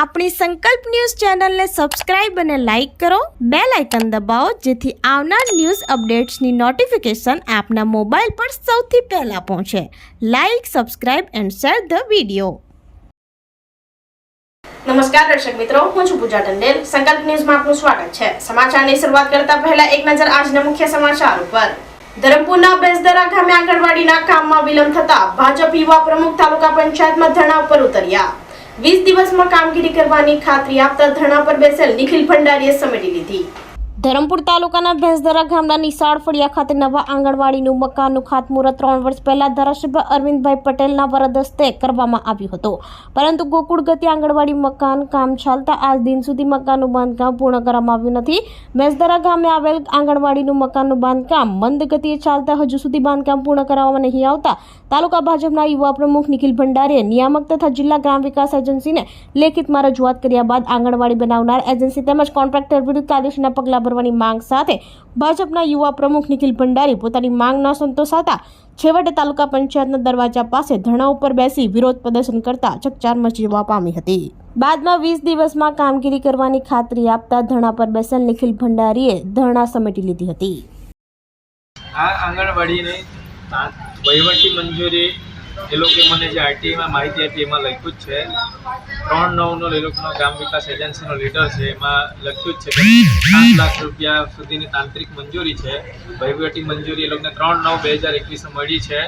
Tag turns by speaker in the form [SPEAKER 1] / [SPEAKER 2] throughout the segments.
[SPEAKER 1] આપણી સંકલ્પ ન્યૂઝ ચેનલને સબસ્ક્રાઇબ અને લાઇક કરો, બેલ આઇકન દબાવો જેથી આવનાર ન્યૂઝ અપડેટ્સની નોટિફિકેશન આપના મોબાઈલ પર સૌથી પહેલા પહોંચે. Like, subscribe and share the video.
[SPEAKER 2] નમસ્કાર દર્શક મિત્રો, હું છું પૂજા ટંડેલ. સંકલ્પ ન્યૂઝમાં આપનું સ્વાગત છે. સમાચારની શરૂઆત કરતા પહેલા એક નજર આજના મુખ્ય સમાચાર ઉપર. ધરમપુરના બેસદરા ગામે આંગણવાડીના કામમાં વિલંબ થતા ભાજપ યુવા પ્રમુખ તાલુકા પંચાયતમાં ધરણા ઉપર ઉતર્યા. 20 દિવસમાં કામગીરી કરવાની ખાતરી આપતા ધરણા પર બેસેલ નિખિલ ભંડારીએ સમેટી લીધી. ધરમપુર તાલુકાના ભેંસદરા ગામના નિશાળ ફળિયા ખાતે નવા આંગણવાડીનું મકાનનું ખાતમુહૂર્ત 3 વર્ષ પહેલા ધારાસભ્ય અરવિંદભાઈ પટેલના વરદ હસ્તે કરવામાં આવ્યું હતું, પરંતુ ગોકુળ ગતિ આંગણવાડી મકાન કામ ચાલતા આજ દિન સુધી મકાનનું બાંધકામ પૂર્ણ કરવામાં આવ્યું નથી. ભેંસદરા ગામે આવેલ આંગણવાડીનું મકાનનું બાંધકામ મંદ ગતિએ ચાલતા હજુ સુધી બાંધકામ પૂર્ણ કરવામાં નહીં આવતા તાલુકા ભાજપના યુવા પ્રમુખ નિખિલ ભંડારીએ નિયામક તથા જિલ્લા ગ્રામ વિકાસ એજન્સીને લેખિતમાં રજૂઆત કર્યા બાદ આંગણવાડી બનાવનાર એજન્સી તેમજ કોન્ટ્રાક્ટર વિરુદ્ધ કાયદેસરના પગલાં ભરવાની માંગ સાથે ભાજપના યુવા પ્રમુખ નિખિલ ભંડારી પોતાની માંગ ન સંતોષાતા છેવટે તાલુકા પંચાયતના દરવાજા પાસે ધરણા ઉપર બેસી વિરોધ પ્રદર્શન કરતા ચકચાર મચી પામી હતી. બાદમાં 20 દિવસમાં કામગીરી કરવાની ખાતરી આપતા ધરણા પર બેસેલ નિખિલ ભંડારીએ ધરણા સમેટી લીધી હતી.
[SPEAKER 3] આ આંગણવાડીની વહીવટી મંજૂરી એ લોકો મને જે આરટીઆઈમાં માહિતી આપી એમાં લખ્યું જ છે. 3/9 એ લોકોનો ગ્રામ વિકાસ એજન્સીનો લીડર છે, એમાં લખ્યું જ છે કે 7 લાખ રૂપિયા સુધીની તાંત્રિક મંજૂરી છે. વહીવટી મંજૂરી એ લોકોને 3/9/2021 મળી છે.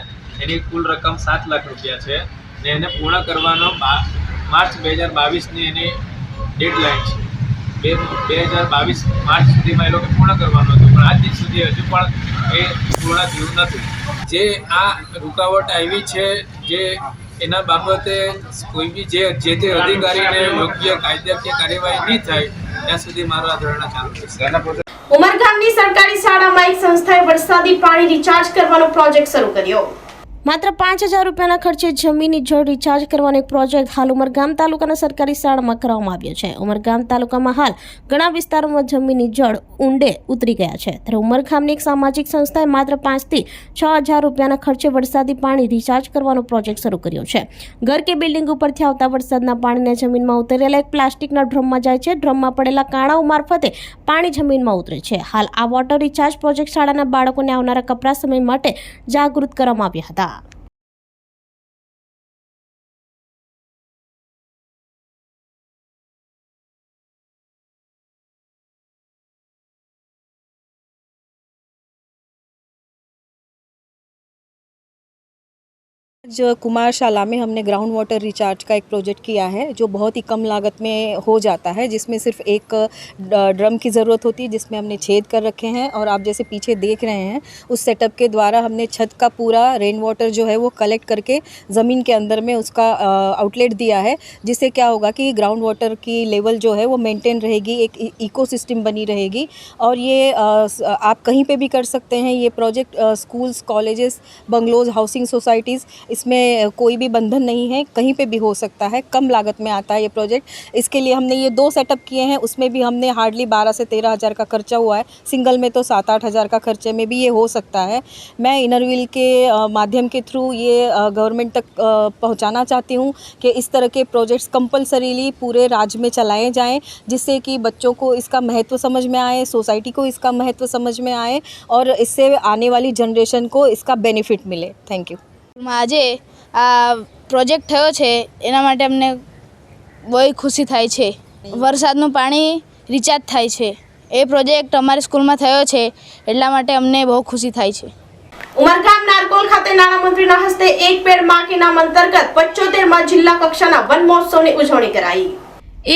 [SPEAKER 3] એની કુલ રકમ 7 લાખ રૂપિયા છે ને એને પૂર્ણ કરવાનો માર્ચ 2022ની એની ડેડલાઇન છે. 2022 માર્ચ સુધીમાં એ લોકો પૂર્ણ કરવાનું હતું, પણ આજ દિન સુધી હજુ પણ એ પૂર્ણ થયું નથી. જે આ રૂકાવટ આવી છે, જે એના બાબતે કોઈ બી જે તે અધિકારીને યોગ્ય કાયદાકીય કાર્યવાહી નહીં થાય ત્યાં સુધી મારો આ ધરણા ચાલુ રહેશે.
[SPEAKER 2] ઉમરગામની સરકારી શાળામાં એક સંસ્થાએ વરસાદી પાણી રિચાર્જ કરવાનો પ્રોજેક્ટ શરૂ કર્યો. માત્ર 5000 રૂપિયાના ખર્ચે જમીનની જળ રિચાર્જ કરવાનો એક પ્રોજેક્ટ હાલ ઉમરગામ તાલુકાના સરકારી શાળામાં કરવામાં આવ્યો છે. ઉમરગામ તાલુકામાં હાલ ઘણા વિસ્તારોમાં જમીનની જળ ઊંડે ઉતરી ગયા છે, ત્યારે ઉમરગામની એક સામાજિક સંસ્થાએ માત્ર 5 થી 6000 રૂપિયાના ખર્ચે વરસાદી પાણી રિચાર્જ કરવાનો પ્રોજેક્ટ શરૂ કર્યો છે. ઘર કે બિલ્ડિંગ ઉપરથી આવતા વરસાદના પાણીને જમીનમાં ઉતરેલા એક પ્લાસ્ટિકના ડ્રમમાં જાય છે. ડ્રમમાં પડેલા કાણાઓ મારફતે પાણી જમીનમાં ઉતરે છે. હાલ આ વોટર રિચાર્જ પ્રોજેક્ટ શાળાના બાળકોને આવનારા કપરા સમય માટે જાગૃત કરવામાં આવ્યા હતા.
[SPEAKER 4] जो कुमारशाला में हमने ग्राउंड वाटर रिचार्ज का एक प्रोजेक्ट किया है जो बहुत ही कम लागत में हो जाता है, जिसमें सिर्फ एक ड्रम की ज़रूरत होती है जिसमें हमने छेद कर रखे हैं और आप जैसे पीछे देख रहे हैं उस सेटअप के द्वारा हमने छत का पूरा रेन वाटर जो है वो कलेक्ट करके ज़मीन के अंदर में उसका आउटलेट दिया है, जिससे क्या होगा कि ग्राउंड वाटर की लेवल जो है वो मेंटेन रहेगी, एक इकोसिस्टम बनी रहेगी. और ये आप कहीं पे भी कर सकते हैं. ये project schools, colleges, bungalows, housing societies, इसमें कोई भी बंधन नहीं है, कहीं पे भी हो सकता है. कम लागत में आता है ये प्रोजेक्ट. इसके लिए हमने ये 2 सेटअप किए हैं, उसमें भी हमने हार्डली 12 से 13 हज़ार का खर्चा हुआ है. सिंगल में तो 7-8 हज़ार का खर्चे में भी ये हो सकता है. मैं इनरव्हील के माध्यम के थ्रू ये गवर्नमेंट तक पहुंचाना चाहती हूं कि इस तरह के प्रोजेक्ट्स कंपलसरीली पूरे राज्य में चलाए जाएं, जिससे कि बच्चों को इसका महत्व समझ में आए, सोसाइटी को इसका महत्व समझ में आए और इससे आने वाली जनरेशन को इसका बेनिफिट मिले. Thank you.
[SPEAKER 5] આજે આ પ્રોજેક્ટ થયો છે એના માટે અમને બહુ ખુશી થાય છે. વરસાદનું પાણી રિચાર્જ થાય છે. એ પ્રોજેક્ટ અમારી સ્કૂલમાં થયો છે એટલા માટે અમને બહુ ખુશી થાય છે.
[SPEAKER 2] ઉમરગામ નારકોલ ખાતે નાણામંત્રીના હસ્તે એક પેડ માં કે નામ અંતર્ગત 75માં જિલ્લા કક્ષાના વન મહોત્સવની ઉજવણી કરાઈ.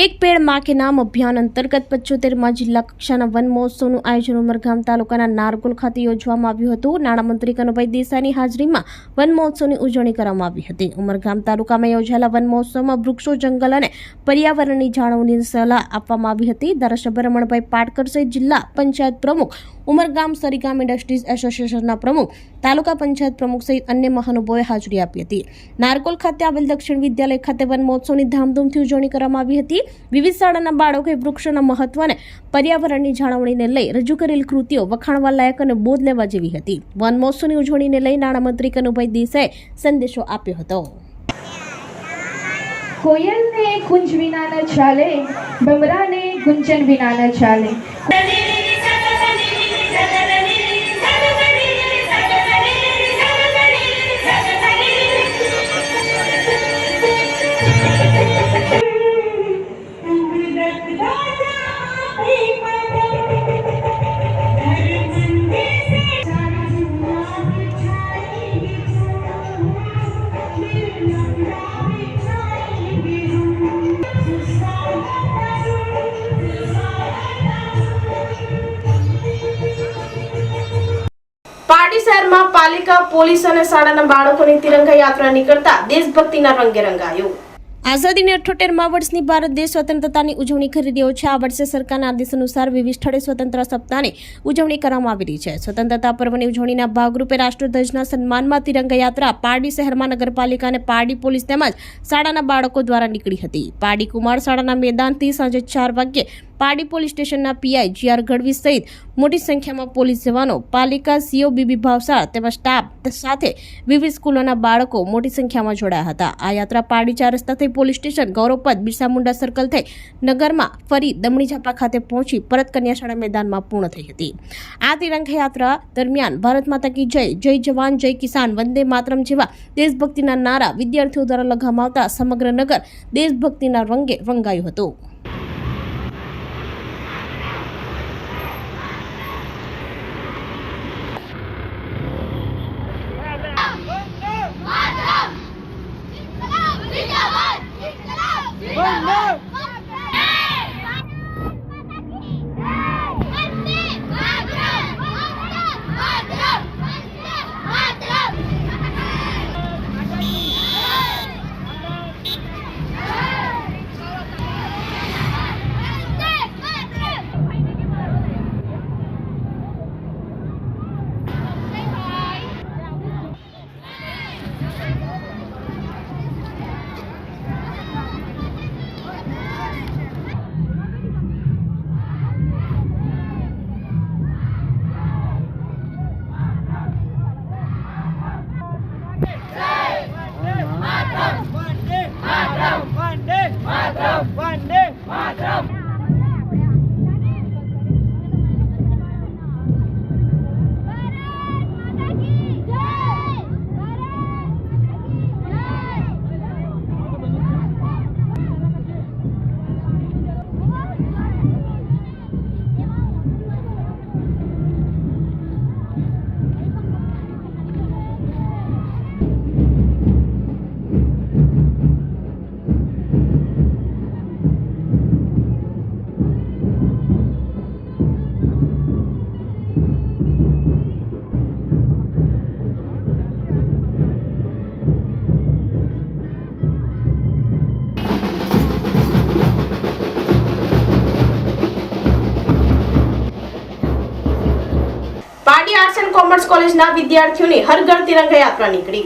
[SPEAKER 2] એક પેડ માં કે નામ અભિયાન અંતર્ગત 75માં જિલ્લા કક્ષાના વન મહોત્સવનું આયોજન ઉમરગામ તાલુકાના નારગોલ ખાતે યોજવામાં આવ્યું હતું. નાણામંત્રી કનુભાઈ દેસાઈની હાજરીમાં વન મહોત્સવની ઉજવણી કરવામાં આવી હતી. ઉમરગામ તાલુકામાં યોજાયેલા વન મહોત્સવમાં વૃક્ષો, જંગલ અને પર્યાવરણની જાળવણીની સલાહ આપવામાં આવી હતી. ધારાસભ્ય રમણભાઈ પાટકર સહિત જિલ્લા પંચાયત પ્રમુખ, ઉમરગામ સરીગામ ઇન્ડસ્ટ્રીઝ એસોસિએશનના પ્રમુખ, તાલુકા પંચાયત પ્રમુખ સહિત અન્ય મહાનુભાવોએ હાજરી આપી હતી. નારકોલ ખાતે આવેલ દક્ષિણ વિદ્યાલય ખાતે વન મહોત્સવની ધામધૂમથી ઉજવણી કરવામાં આવી હતી. વિવિધ શાળાના બાળકોએ વૃક્ષોના મહત્વ અને પર્યાવરણની જાળવણીને લઈ રજૂ કરેલ કૃતિઓ વખાણવા લાયક અને બોધ લેવા જેવી હતી. વન મહોત્સવની ઉજવણીને લઈ નાણામંત્રી કનુભાઈ દેસાઈએ સંદેશો આપ્યો હતો.
[SPEAKER 6] કોયલને કુંજ વિના ન ચાલે, ભમરાને ગુંજન વિના ન ચાલે.
[SPEAKER 2] પારડી શહેરમાં પાલિકા, પોલીસ અને શાળાના બાળકોની તિરંગા યાત્રા નીકળતા દેશભક્તિના રંગે રંગાયું.
[SPEAKER 1] આઝાદીની 78મા વર્ષની ભારત દેશ સ્વતંત્રતાની ઉજવણી કરી રહ્યો છે. આ વર્ષે સરકારના આદેશ અનુસાર વિવિધ સ્થળે સ્વતંત્ર સપ્તાહની ઉજવણી કરવામાં આવી રહી છે. સ્વતંત્રતા પર્વની ઉજવણીના ભાગરૂપે રાષ્ટ્રધ્વજના સન્માનમાં તિરંગા યાત્રા પારડી શહેરમાં નગરપાલિકા અને પારડી પોલીસ તેમજ શાળાના બાળકો દ્વારા નીકળી હતી. પારડી કુમાર શાળાના મેદાનથી સાંજે 4 વાગ્યે પારડી પોલીસ સ્ટેશનના પીઆઈ GR ગઢવી સહિત મોટી સંખ્યામાં પોલીસ જવાનો, પાલિકા CO બીબી ભાવસાર તેમજ સ્ટાફ સાથે વિવિધ સ્કૂલોના બાળકો મોટી સંખ્યામાં જોડાયા હતા. આ યાત્રા પારડી 4 રસ્તાથી police station, Gauravpath, Birsa Munda circle થઈ નગરમાં ફરી દમણી ઝાપા ખાતે પહોંચી પરત કન્યા શાળા મેદાનમાં પૂર્ણ થઈ હતી. આ તિરંગા યાત્રા દરમિયાન ભારત માતા કી જય, જય જવાન, જય કિસાન, વંદે માતરમ જેવા દેશભક્તિના નારા વિદ્યાર્થીઓ દ્વારા લગાવવામાં આવતા સમગ્ર નગર દેશભક્તિના રંગે રંગાયું હતું.
[SPEAKER 2] પારડી આર્ટ્સ એન્ડ કોમર્સ કોલેજના વિદ્યાર્થીઓની હર ઘર તિરંગા યાત્રા નીકળી.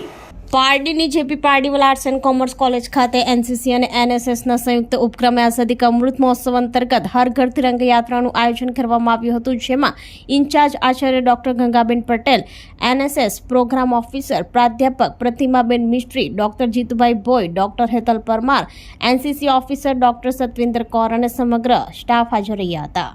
[SPEAKER 1] પારડીની JP Pardiwala arts and commerce college ખાતે NCC અને NSSના સંયુક્ત ઉપક્રમે આઝાદી કા અમૃત મહોત્સવ અંતર્ગત હર ઘર તિરંગા યાત્રાનું આયોજન કરવામાં આવ્યું હતું, જેમાં ઇન્ચાર્જ આચાર્ય doctor Gangaben Patel, NSS programme officer પ્રાધ્યાપક Pratimaben Mistry, doctor Jitubhai Bhoi, doctor Hetal Parmar, NCC officer doctor Satvinder Kaur અને સમગ્ર સ્ટાફ હાજર રહ્યા હતા.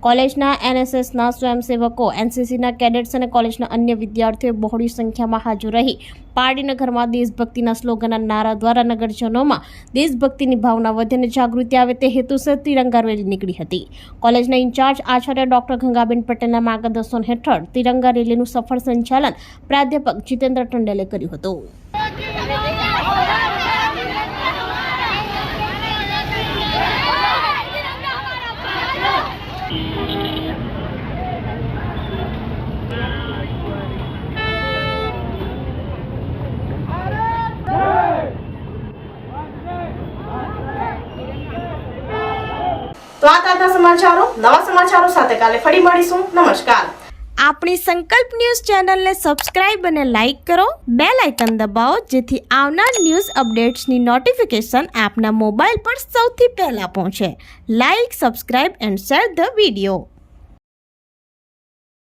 [SPEAKER 1] કોલેજના NSSના સ્વયંસેવકો, NCCના કેડેટ્સ અને કોલેજના અન્ય વિદ્યાર્થીઓ બહોળી સંખ્યામાં હાજર રહી પારડી નગરમાં દેશભક્તિના સ્લોગનના નારા દ્વારા નગરજનોમાં દેશભક્તિની ભાવના વધે અને જાગૃતિ આવે તે હેતુસર તિરંગા રેલી નીકળી હતી. કોલેજના ઇન્ચાર્જ આચાર્ય ડોક્ટર ગંગાબેન પટેલના માર્ગદર્શન હેઠળ તિરંગા રેલીનું સફળ સંચાલન પ્રાધ્યાપક જીતેન્દ્ર ટંડેલે કર્યું હતું.
[SPEAKER 2] તો આ તાજા સમાચારો, નવા સમાચારો સાથે કાલે ફરી મળીશું. નમસ્કાર.
[SPEAKER 1] આપણી સંકલ્પ ન્યૂઝ ચેનલને સબસ્ક્રાઇબ અને લાઇક કરો, બેલ આઇકન દબાવો જેથી આવનાર ન્યૂઝ અપડેટ્સની નોટિફિકેશન આપના મોબાઈલ પર સૌથી પહેલા પહોંચે. Like, subscribe and share the video.